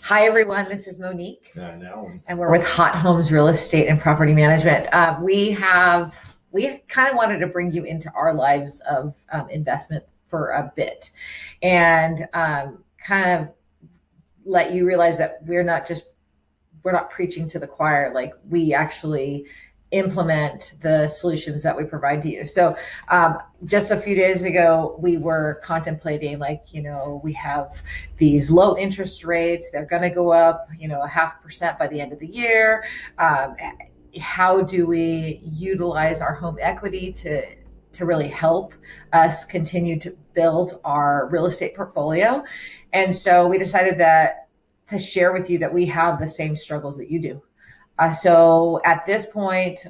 Hi, everyone. This is Monique, Alan. and we're with Hot Homes Real Estate and Property Management. We kind of wanted to bring you into our lives of investment for a bit, and kind of let you realize that we're not preaching to the choir. Like, we actually implement the solutions that we provide to you. So just a few days ago, we were contemplating, we have these low interest rates. They're going to go up, 0.5% by the end of the year. How do we utilize our home equity to really help us continue to build our real estate portfolio? And so we decided to share with you that we have the same struggles that you do. So at this point,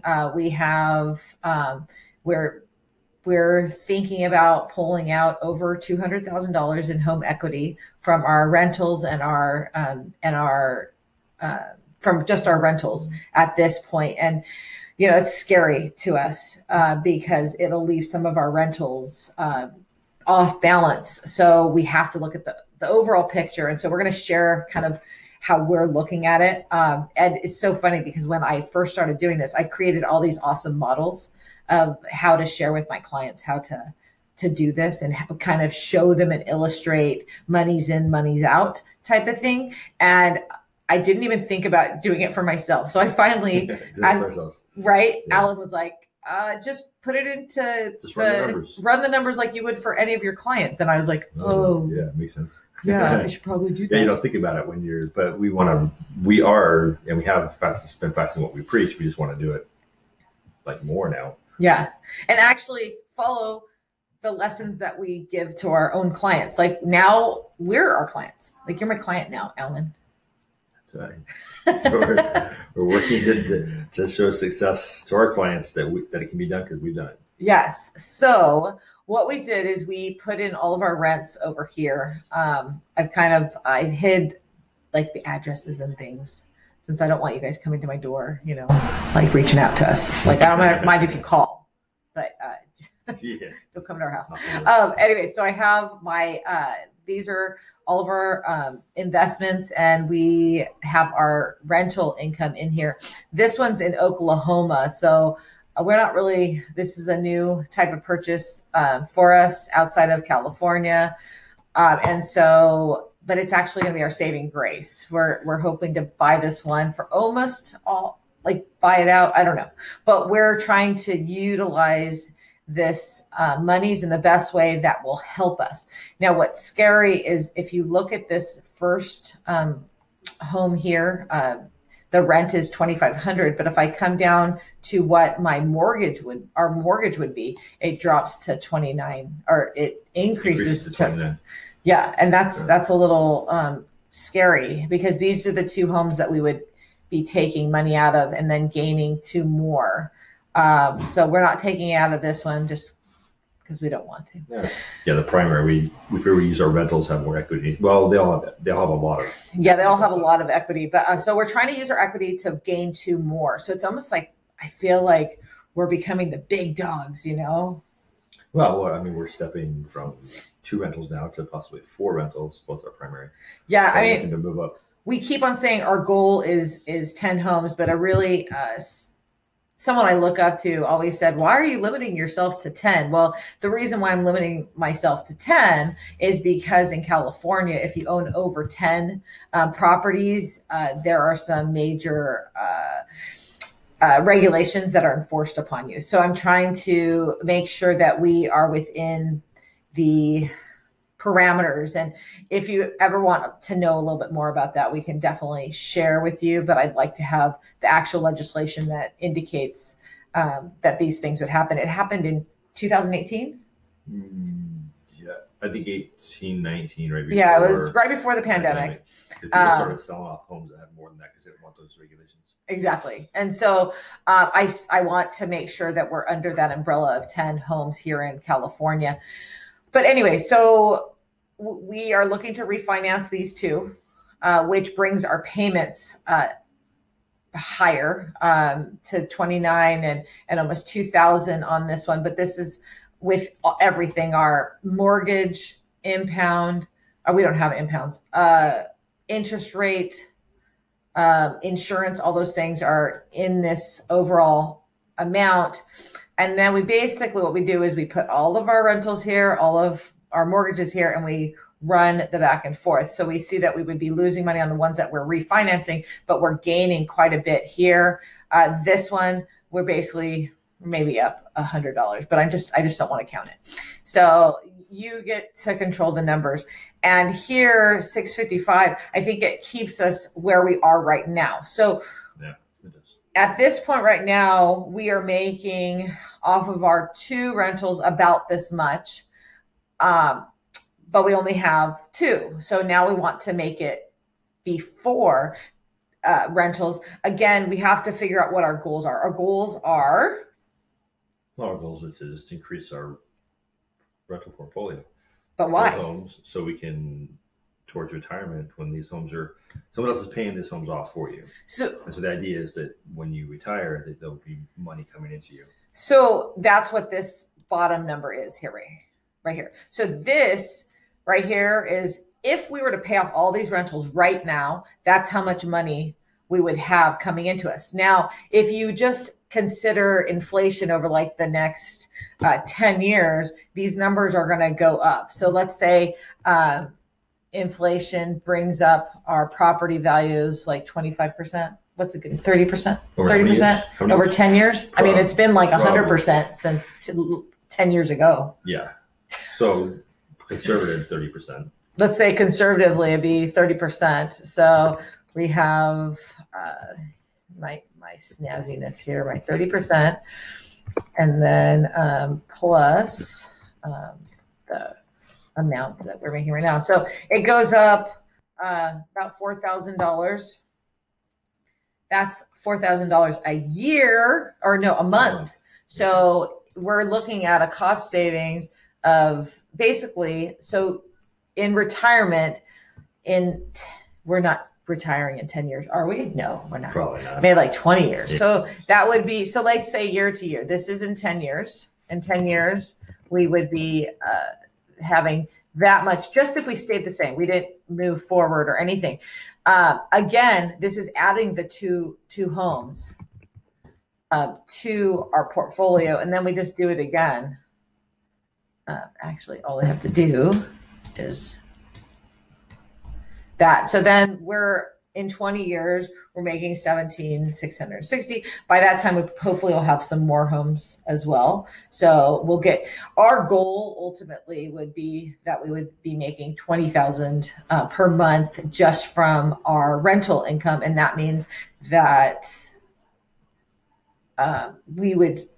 we're thinking about pulling out over $200,000 in home equity from our rentals and from just our rentals at this point. And it's scary to us because it'll leave some of our rentals off balance. So we have to look at the overall picture. And so we're going to share kind of how we're looking at it. And it's so funny because when I first started doing this, I created all these awesome models of how to share with my clients how to do this and kind of show them and illustrate money's in, money's out type of thing. And I didn't even think about doing it for myself. So I finally, right? Yeah. Alan was like, just put it into run the numbers like you would for any of your clients. And I was like, oh yeah, makes sense. Yeah, I should probably do that. Yeah, you don't think about it but we have been practicing what we preach. We just want to do it like more now. Yeah. And actually follow the lessons that we give to our own clients. Like, now we're our clients. Like, you're my client now, Alan. That's right. So we're working to show success to our clients that it can be done because we've done it. Yes. So what we did is we put in all of our rents over here. I hid like the addresses and things, since I don't want you guys coming to my door, like reaching out to us. Like, I don't mind if you call, but don't come to our house. Anyway, so I have these are all of our investments, and we have our rental income in here. This one's in Oklahoma. So this is a new type of purchase for us outside of California. But it's actually going to be our saving grace. We're hoping to buy this one for almost buy it out. I don't know, but we're trying to utilize this monies in the best way that will help us. Now, what's scary is if you look at this first home here, the rent is $2,500, but if I come down to what our mortgage would be, it drops to 29, or it increases to 29. Yeah, and that's a little scary, because these are the two homes that we would be taking money out of and then gaining two more. So we're not taking out of this one just because we don't want to. Yeah, the primary, we figure we use our rentals have more equity. Well, they all have a lot of. Yeah, they all have a lot of equity, but so we're trying to use our equity to gain two more. So it's almost like I feel like we're becoming the big dogs, Well, I mean, we're stepping from 2 rentals now to possibly 4 rentals, both our primary. Yeah, so I mean, to move up. We keep on saying our goal is 10 homes, but someone I look up to always said, why are you limiting yourself to 10? Well, the reason why I'm limiting myself to 10 is because in California, if you own over 10 properties, there are some major regulations that are enforced upon you. So I'm trying to make sure that we are within the parameters. And if you ever want to know a little bit more about that, we can definitely share with you. But I'd like to have the actual legislation that indicates that these things would happen. It happened in 2018. Yeah, I think 18, 19, right before. Yeah, it was right before the pandemic. People started selling off homes that had more than that because they didn't want those regulations. Exactly. And so I want to make sure that we're under that umbrella of 10 homes here in California. But anyway, so we are looking to refinance these two, which brings our payments higher to 29 and almost 2,000 on this one. But this is with everything, our mortgage, impound. We don't have impounds. interest rate, insurance, all those things are in this overall amount. And then we basically, what we do is we put all of our rentals here, all of our mortgages here, and we run the back and forth. So we see that we would be losing money on the ones that we're refinancing, but we're gaining quite a bit here. This one, we're basically maybe up $100, but I just don't want to count it. So you get to control the numbers. And here, 655, I think it keeps us where we are right now. So yeah, it does. At this point right now, we are making off of our 2 rentals about this much, but we only have 2. So now we want to make it be 4 rentals. Again, we have to figure out what our goals are. Our goals is to just increase our rental portfolio. But why? Homes, so we can, towards retirement, when these homes are, someone else is paying these homes off for you. So the idea is that when you retire, that there'll be money coming into you. So that's what this bottom number is here, right here. So this right here is, if we were to pay off all these rentals right now, that's how much money we would have coming into us. Now, if you just consider inflation over like the next 10 years, these numbers are going to go up. So let's say inflation brings up our property values like 25%. What's it good? 30%? 30% over 10 years? I mean, it's been like 100% since 10 years ago. Yeah. So conservative 30%. Let's say conservatively it'd be 30%. So we have my snazziness here, my 30%, and then plus the amount that we're making right now. So it goes up about $4,000. That's $4,000 a year, or no, a month. So we're looking at a cost savings of basically, so in retirement, we're not retiring in 10 years, are we? No, we're not. Probably not. Maybe like 20 years. Yeah. So that would be, so let's say year to year. This is in 10 years. In 10 years, we would be having that much, just if we stayed the same. We didn't move forward or anything. Again, this is adding the two homes to our portfolio, and then we just do it again. Actually, all they have to do is that. So then we're in 20 years, we're making $17,660. By that time, we hopefully will have some more homes as well. So we'll get, our goal ultimately would be that we would be making $20,000 per month just from our rental income. And that means that we would,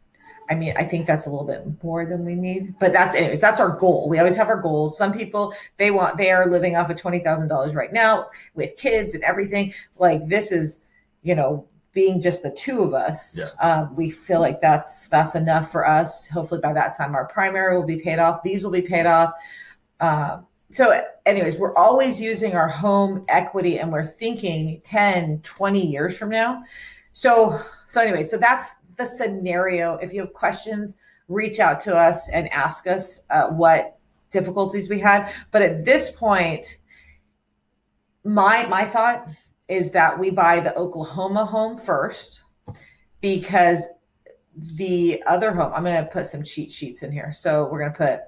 I mean, I think that's a little bit more than we need, but anyways, that's our goal. We always have our goals. Some people, they are living off of $20,000 right now with kids and everything. Like, this is, being just the 2 of us. Yeah. We feel like that's enough for us. Hopefully by that time, our primary will be paid off. These will be paid off. So anyways, we're always using our home equity, and we're thinking 10, 20 years from now. So anyway, so that's the scenario. If you have questions, reach out to us and ask us what difficulties we had. But at this point, my thought is that we buy the Oklahoma home first, because the other home, I'm going to put some cheat sheets in here. So we're going to put,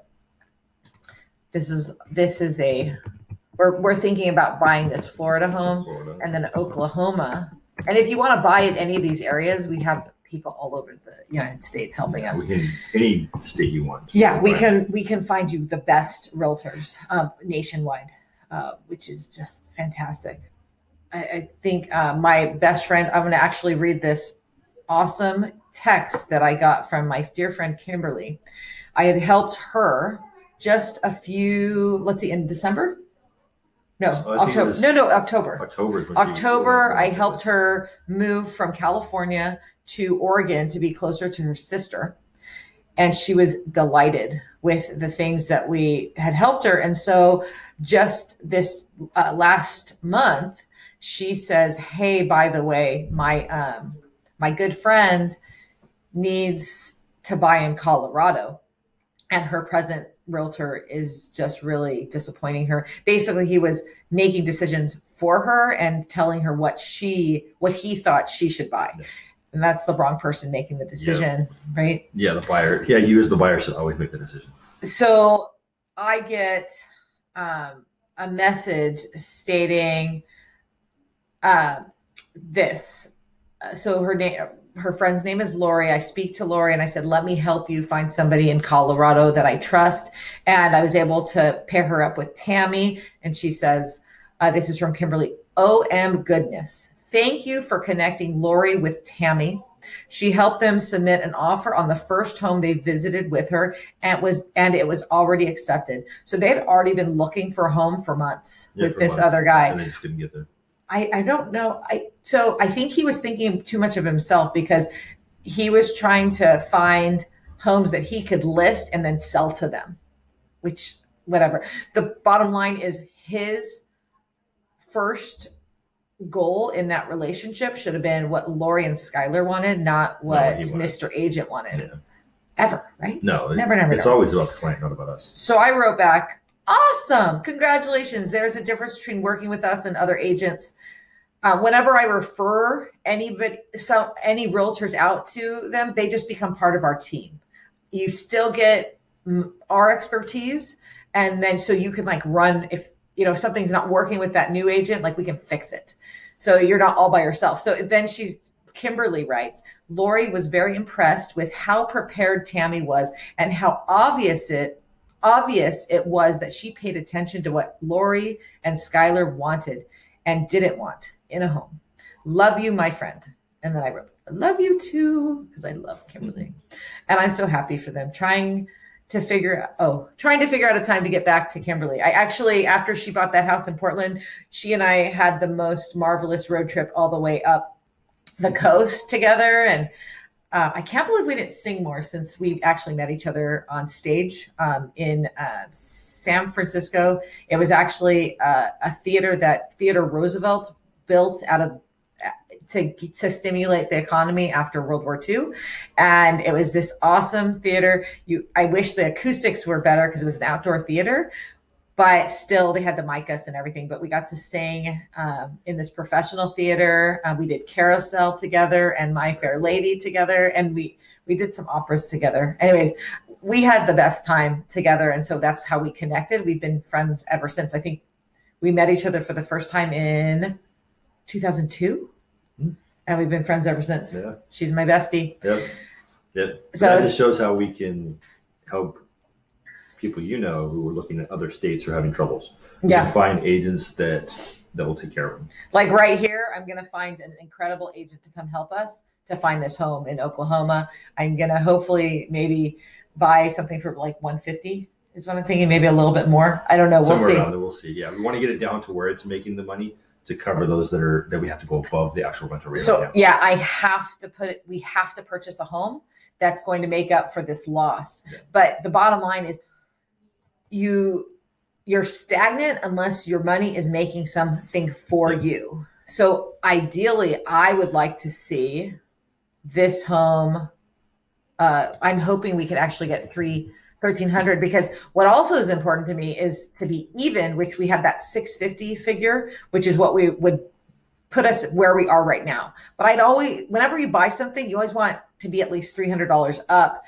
we're thinking about buying this Florida home and then Oklahoma. And if you want to buy in any of these areas, we have people all over the United States helping us. Any state you want. Yeah, we can find you the best realtors nationwide, which is just fantastic. I think my best friend, I'm going to actually read this awesome text that I got from my dear friend Kimberly. I had helped her just a few, let's see, in December? No, October. October. October, I helped her move from California to Oregon to be closer to her sister. And she was delighted with the things that we had helped her. And so just this last month, she says, hey, by the way, my good friend needs to buy in Colorado, and her present realtor is just really disappointing her. Basically, he was making decisions for her and telling her what he thought she should buy. Yeah. And that's the wrong person making the decision, right? Yeah, the buyer. Yeah, you as the buyer should always make the decision. So I get a message stating this. So her friend's name is Lori. I speak to Lori and I said, let me help you find somebody in Colorado that I trust. And I was able to pair her up with Tammy. And she says, this is from Kimberly. OM goodness. Thank you for connecting Lori with Tammy. She helped them submit an offer on the first home they visited with her, and it was already accepted. So they had already been looking for a home for months with this other guy. And they just couldn't get there. I don't know. So I think he was thinking too much of himself, because he was trying to find homes that he could list and then sell to them, which whatever. The bottom line is his first goal in that relationship should have been what Lori and Skylar wanted, not what Mr. Agent wanted. Yeah. Ever, right? No, never. It's always about the client, not about us. So I wrote back, awesome, congratulations. There's a difference between working with us and other agents. Whenever I refer any realtors out to them, they just become part of our team. You still get our expertise, and then so you can like run if something's not working with that new agent, like we can fix it. So you're not all by yourself. So then Kimberly writes, Lori was very impressed with how prepared Tammy was and how obvious it was that she paid attention to what Lori and Skylar wanted and didn't want in a home. Love you, my friend. And then I wrote, I love you too, because I love Kimberly. And I'm so happy for them trying to figure out a time to get back to Kimberly. I actually, after she bought that house in Portland, she and I had the most marvelous road trip all the way up the coast together. And I can't believe we didn't sing more since we actually met each other on stage in San Francisco. It was actually a theater that Theodore Roosevelt built out of to stimulate the economy after World War II. And it was this awesome theater. I wish the acoustics were better because it was an outdoor theater, but still they had to mic us and everything. But we got to sing in this professional theater. We did Carousel together and My Fair Lady together. And we did some operas together. Anyways, we had the best time together. And so that's how we connected. We've been friends ever since. I think we met each other for the first time in 2002. And we've been friends ever since. Yeah. She's my bestie. Yep. So that just shows how we can help people who are looking at other states or having troubles. We can find agents that will take care of them. Like right here, I'm going to find an incredible agent to come help us to find this home in Oklahoma. I'm going to hopefully maybe buy something for like $150 is what I'm thinking. Maybe a little bit more. I don't know. We'll see. Around there, we'll see. Yeah, we want to get it down to where it's making the money to cover those that we have to go above the actual rental rate. So we have to purchase a home that's going to make up for this loss. Yeah. But the bottom line is you're stagnant unless your money is making something for you. So ideally, I would like to see this home. I'm hoping we could actually get $1,300, because what also is important to me is to be even, which we have that 650 figure, which is what we would put us where we are right now. But whenever you buy something, you always want to be at least $300 up.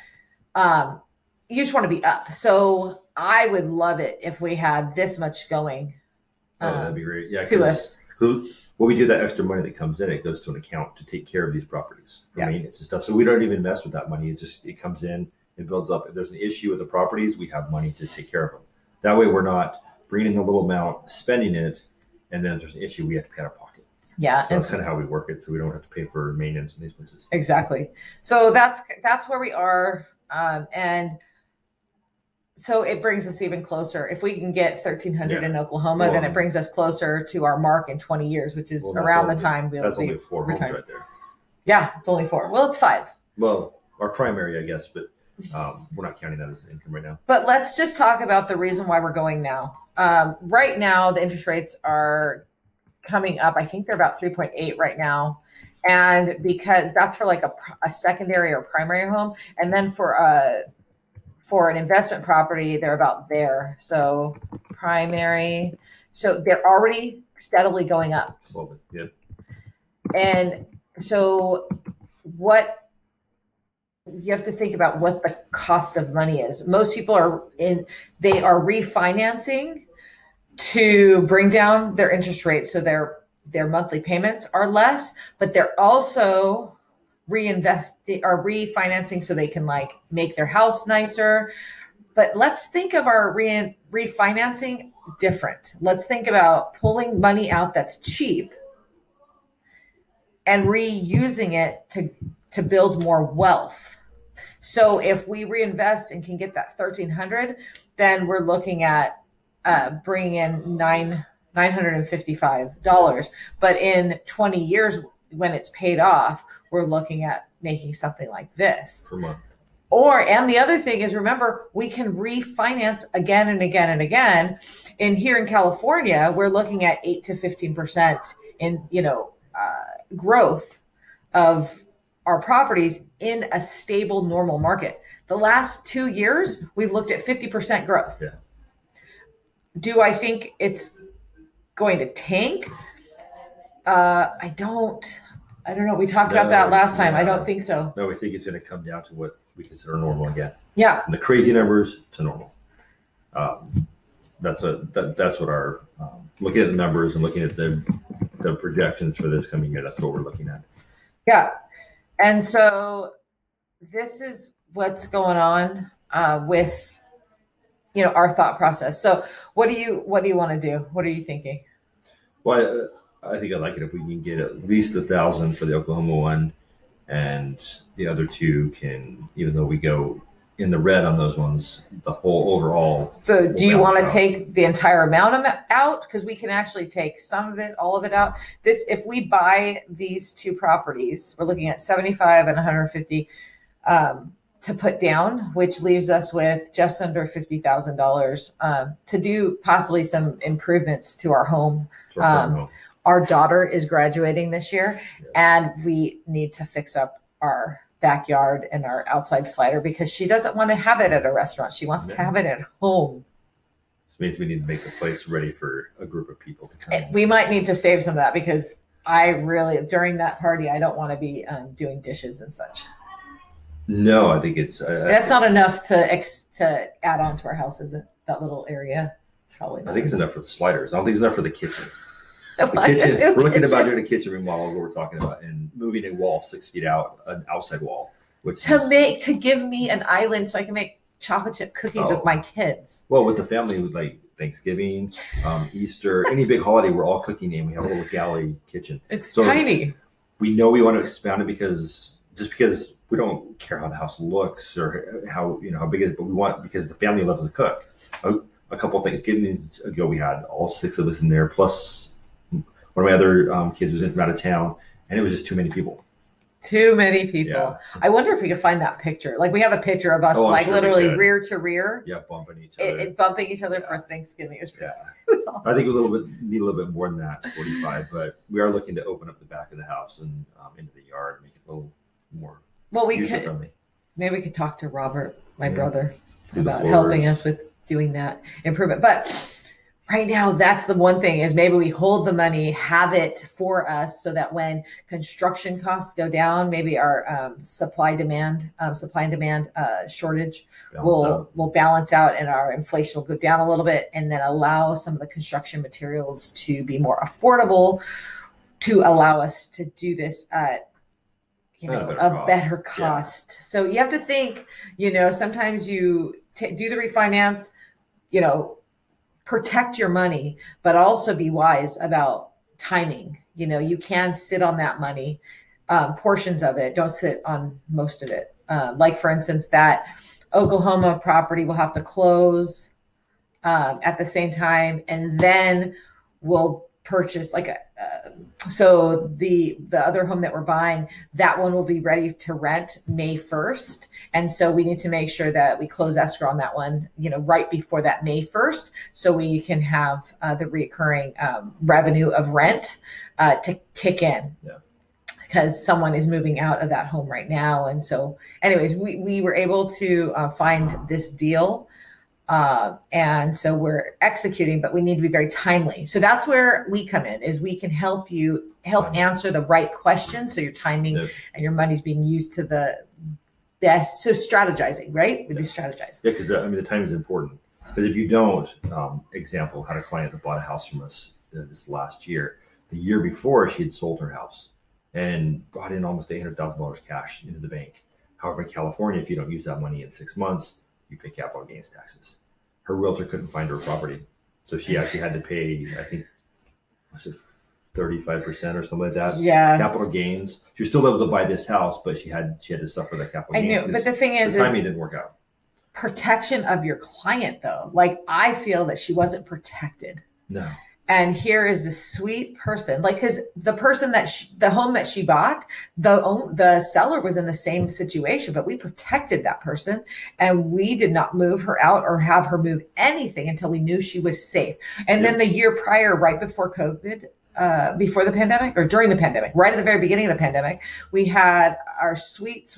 You just want to be up. So I would love it if we had this much going. That'd be great. Yeah, to us. What we do, that extra money that comes in, it goes to an account to take care of these properties for maintenance and stuff. So we don't even mess with that money. It comes in. It builds up. If there's an issue with the properties, we have money to take care of them. That way we're not bringing in a little amount, spending it, and then if there's an issue, we have to pay out of pocket. Yeah. So that's kind of how we work it, so we don't have to pay for maintenance in these places. Exactly. So that's where we are. And so it brings us even closer. If we can get 1,300 in Oklahoma, then it brings us closer to our mark in 20 years, which is around the time we'll be only 4 homes right there. Yeah, it's only 4. Well, it's 5. Well, our primary, I guess, but we're not counting that as income right now. But let's just talk about the reason why we're going now. Right now, the interest rates are coming up. I think they're about 3.8 right now. And because that's for like a secondary or primary home. And then for for an investment property, they're about there. So primary, so they're already steadily going up. Well, yeah. And so what you have to think about what the cost of money is. Most people they are refinancing to bring down their interest rate so their monthly payments are less, but they're also refinancing so they can like make their house nicer. But let's think of our refinancing different. Let's think about pulling money out that's cheap and reusing it to build more wealth. So if we reinvest and can get that 1,300, then we're looking at bringing in $955. But in 20 years, when it's paid off, we're looking at making something like this per month. And the other thing is, remember, we can refinance again and again and again. And here in California, we're looking at 8 to 15% in, growth of our properties in a stable, normal market. The last 2 years, we've looked at 50% growth. Yeah. Do I think it's going to tank? I don't know. We talked about that last time. I don't think so. No, we think it's going to come down to what we consider normal again. Yeah. From the crazy numbers to normal. That's what our looking at the numbers and looking at the projections for this coming year. That's what we're looking at. Yeah. And so this is what's going on with our thought process. So what do you want to do? What are you thinking? Well, I think I like it if we can get at least 1,000 for the Oklahoma one, and the other two can, even though we go in the red on those ones, the whole overall. So do you want to take the entire amount out? Because we can actually take some of it, all of it out. If we buy these two properties, we're looking at 75 and 150 to put down, which leaves us with just under $50,000 to do possibly some improvements to our home. Our daughter is graduating this year, and we need to fix up our backyard and our outside slider because she doesn't want to have it at a restaurant. She wants to have it at home. This means we need to make the place ready for a group of people to come. We might need to save some of that because during that party, I don't want to be doing dishes and such. No, I think it's that's not enough to add on to our house, is it? That little area. It's probably not. I think it's enough for the sliders. I don't think it's enough for the kitchen. The kitchen. We're looking about doing a kitchen remodel. What we're talking about, and moving a wall 6 feet out, an outside wall, to give me an island so I can make chocolate chip cookies with my kids. Well, with the family, like Thanksgiving, Easter, any big holiday, we're all cooking in. We have a little galley kitchen. It's tiny. We know we want to expand it because we don't care how the house looks or how big it is, but we want, because the family loves to cook. A couple of Thanksgivings ago, we had all 6 of us in there, plus one of my other kids was in from out of town, and it was just too many people. Too many people. Yeah. I wonder if we could find that picture. Like, we have a picture of us, literally rear to rear. Yeah, bumping each other. Bumping each other for Thanksgiving. It was awesome. I think need a little bit more than that, 45, but we are looking to open up the back of the house and into the yard, make it a little more user-friendly. Maybe we could talk to Robert, my brother, about helping us with doing that improvement. But right now, that's the one thing, is maybe we hold the money, have it for us, so that when construction costs go down, maybe our supply and demand shortage will balance out, and our inflation will go down a little bit, and then allow some of the construction materials to be more affordable, to allow us to do this at a better cost. Yeah. So you have to think, sometimes you do the refinance, protect your money, but also be wise about timing. You can sit on that money, portions of it. Don't sit on most of it. Like, for instance, that Oklahoma property will have to close at the same time, and then we'll purchase so the other home that we're buying, that one will be ready to rent May 1st. And so we need to make sure that we close escrow on that one, right before that May 1st, so we can have the recurring revenue of rent to kick in. Yeah. because someone is moving out of that home right now. And so anyways, we were able to find this deal. And so we're executing, but we need to be very timely. So that's where we come in, is we can help you answer the right questions. So your timing and your money's being used to the best. So strategizing, right? We do strategize. Yeah, because I mean, the time is important. Because if you don't, example, had a client that bought a house from us this last year. The year before, she had sold her house and brought in almost $800,000 cash into the bank. However, in California, if you don't use that money in 6 months, you pay capital gains taxes. Her realtor couldn't find her property, so she actually had to pay, I think, was it 35% or something like that? Yeah. Capital gains. She was still able to buy this house, but she had to suffer that capital gains. I know, but the thing is, the timing didn't work out. Protection of your client, though. Like, I feel that she wasn't protected. No. And here is this sweet person, like, because the person that the home that she bought, the seller was in the same situation, but we protected that person, and we did not move her out or have her move anything until we knew she was safe. And then the year prior, right before COVID, before the pandemic or during the pandemic, right at the very beginning of the pandemic, we had our sweet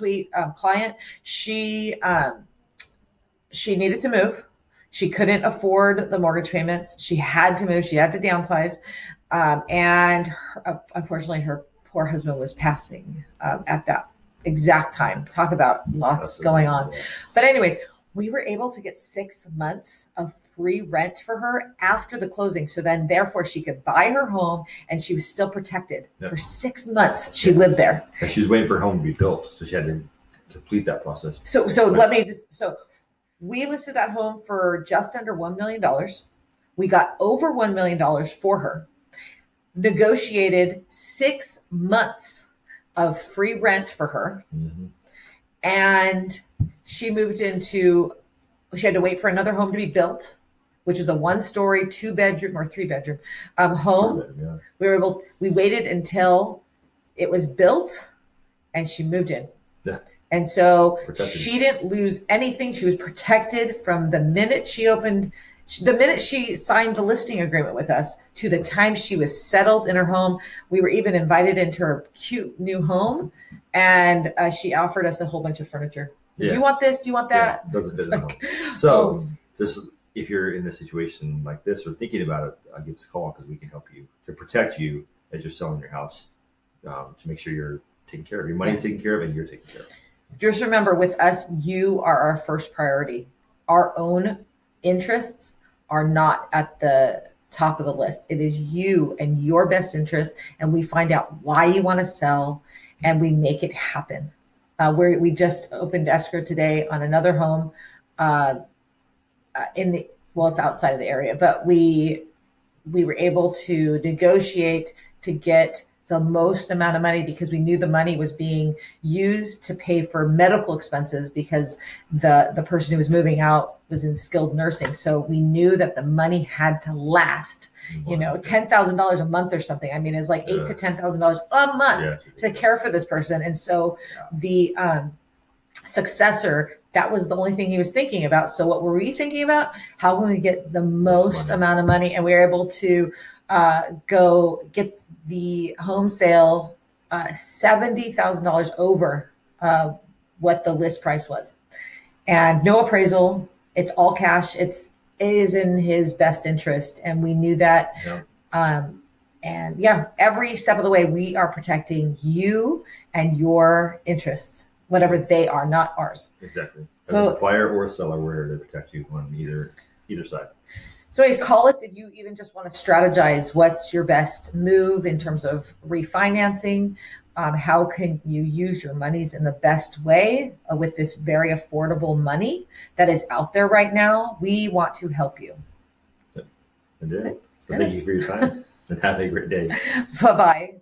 client. She needed to move. She couldn't afford the mortgage payments. She had to move. She had to downsize. Unfortunately, her poor husband was passing at that exact time. Talk about lots going on. But anyways, we were able to get 6 months of free rent for her after the closing. So then, therefore, she could buy her home, and she was still protected. For 6 months. She lived there. And she was waiting for her home to be built. So she had to complete that process. So we listed that home for just under $1 million. We got over $1 million for her, negotiated 6 months of free rent for her. Mm-hmm. And she moved she had to wait for another home to be built, which was a 1-story, 2-bedroom or 3-bedroom home. Yeah. We waited until it was built, and she moved in. Yeah. And so she didn't lose anything. She was protected from the minute she signed the listing agreement with us to the time she was settled in her home. We were even invited into her cute new home, and she offered us a whole bunch of furniture. Do you want this? Do you want that? Yeah, doesn't fit in the home. So if you're in a situation like this or thinking about it, give us a call, because we can help you to protect you as you're selling your house, to make sure you're taking care of your money, taken care of, and you're taken care of. Just remember, with us, you are our first priority. Our own interests are not at the top of the list. It is you and your best interest, and we find out why you want to sell, and we make it happen. We just opened escrow today on another home it's outside of the area, but we were able to negotiate to get the most amount of money, because we knew the money was being used to pay for medical expenses, because the person who was moving out was in skilled nursing. So we knew that the money had to last, $10,000 a month or something. I mean, it's like $8,000 to $10,000 a month to care for this person. And so the successor, that was the only thing he was thinking about. So what were we thinking about? How can we get the most amount of money? And we were able to go get the home sale $70,000 over what the list price was, and no appraisal. It's all cash. It is in his best interest, and we knew that. Every step of the way, we are protecting you and your interests, whatever they are, not ours. Exactly. So, a buyer or a seller, we're here to protect you on either side. So always call us if you even just want to strategize what's your best move in terms of refinancing. How can you use your monies in the best way with this very affordable money that is out there right now? We want to help you. So thank you for your time, and have a great day. Bye-bye.